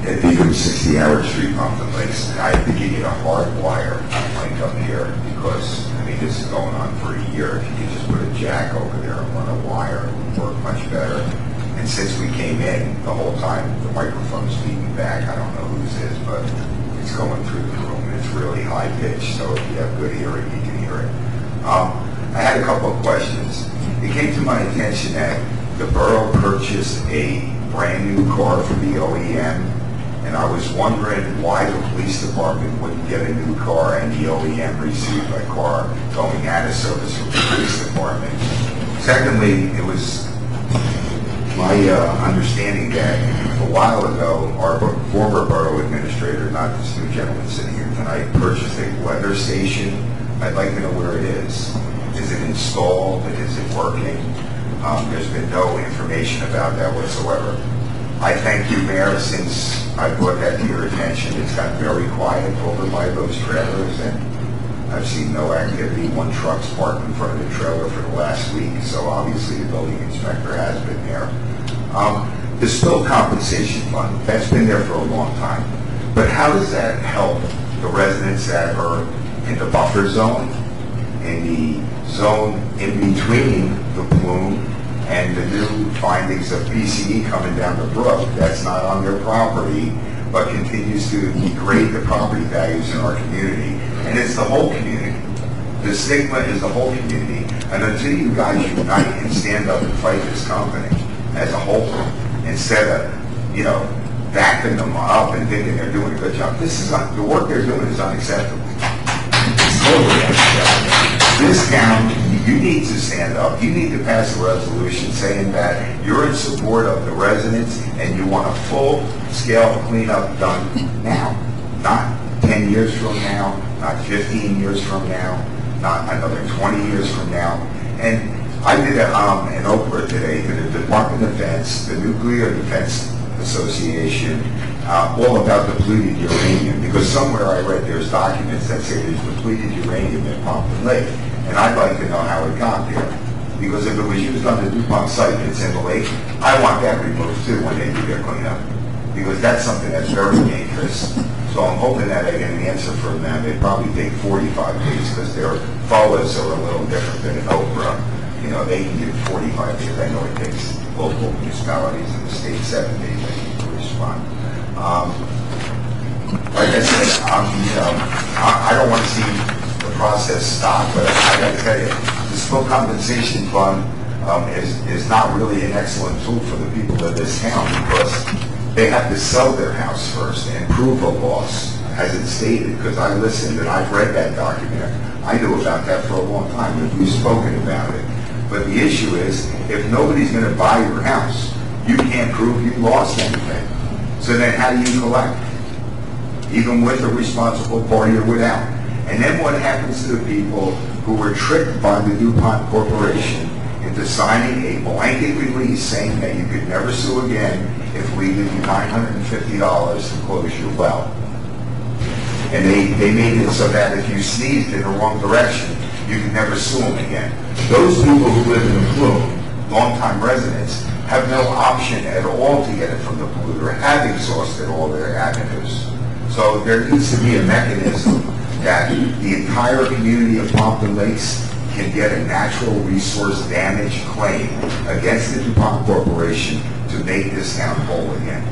At Beacom 60 Howard Street, Compton Lakes. I think you need a hard wire link up here because, I mean, this is going on for a year. If you could just put a jack over there and run a wire, it would work much better. And since we came in, the whole time, the microphone's feeding back. I don't know whose is, but it's going through the room. And it's really high pitched, so if you have good hearing, you can hear it. I had a couple of questions. It came to my attention that the borough purchased a brand new car for the OEM, and I was wondering why the police department wouldn't get a new car and the OEM received a car going out of service from the police department. Secondly, it was my understanding that a while ago, our former borough administrator, not this new gentleman sitting here tonight, purchased a weather station. I'd like to know where it is. Is it installed? Is it working? There's been no information about that whatsoever. I thank you, Mayor, since I brought that to your attention. It's gotten very quiet over by those trailers, and I've seen no activity. One truck's parked in front of the trailer for the last week, so obviously the building inspector has been there. The spill compensation fund, that's been there for a long time. But how does that help the residents that are in the buffer zone, in the zone in between the plume and the new findings of PCE coming down the brook that's not on their property, but continues to degrade the property values in our community? And it's the whole community. The stigma is the whole community. And until you guys unite and stand up and fight this company as a whole, instead of, you know, backing them up and thinking they're doing a good job, this is not, the work they're doing is unacceptable. It's totally unacceptable. This town, you need to stand up. You need to pass a resolution saying that you're in support of the residents and you want a full-scale cleanup done now. Not 10 years from now, not 15 years from now, not another 20 years from now. And I did an Oprah today to the Department of Defense, the Nuclear Defense Association, all about depleted uranium, because somewhere I read there's documents that say there's depleted uranium in Pompton Lake. And I'd like to know how it got there. Because if it was used on the DuPont site and it's in the lake, I want that removed too when they do their cleanup. Because that's something that's very dangerous. So I'm hoping that I get an answer from them. They probably take 45 days because their FOAs are a little different than an Oprah. You know, they can give 45 days. I know it takes local municipalities in the state 7 days I think, to respond. Like I said, you know, I don't want to see the process stop, but I got to tell you, the spill compensation fund is not really an excellent tool for the people of this town because they have to sell their house first and prove a loss, as it's stated, because I listened and I've read that document. I knew about that for a long time, and we've spoken about it. But the issue is, if nobody's going to buy your house, you can't prove you lost anything. So then how do you collect? Even with a responsible party or without. And then what happens to the people who were tricked by the DuPont Corporation into signing a blanket release saying that you could never sue again if we give you $950 to close your well? And they made it so that if you sneezed in the wrong direction, you could never sue them again. Those people who live in the plume, longtime residents, have no option at all to get it from the polluter, have exhausted all their avenues. So there needs to be a mechanism that the entire community of Pompton Lakes can get a natural resource damage claim against the DuPont Corporation to make this town whole again.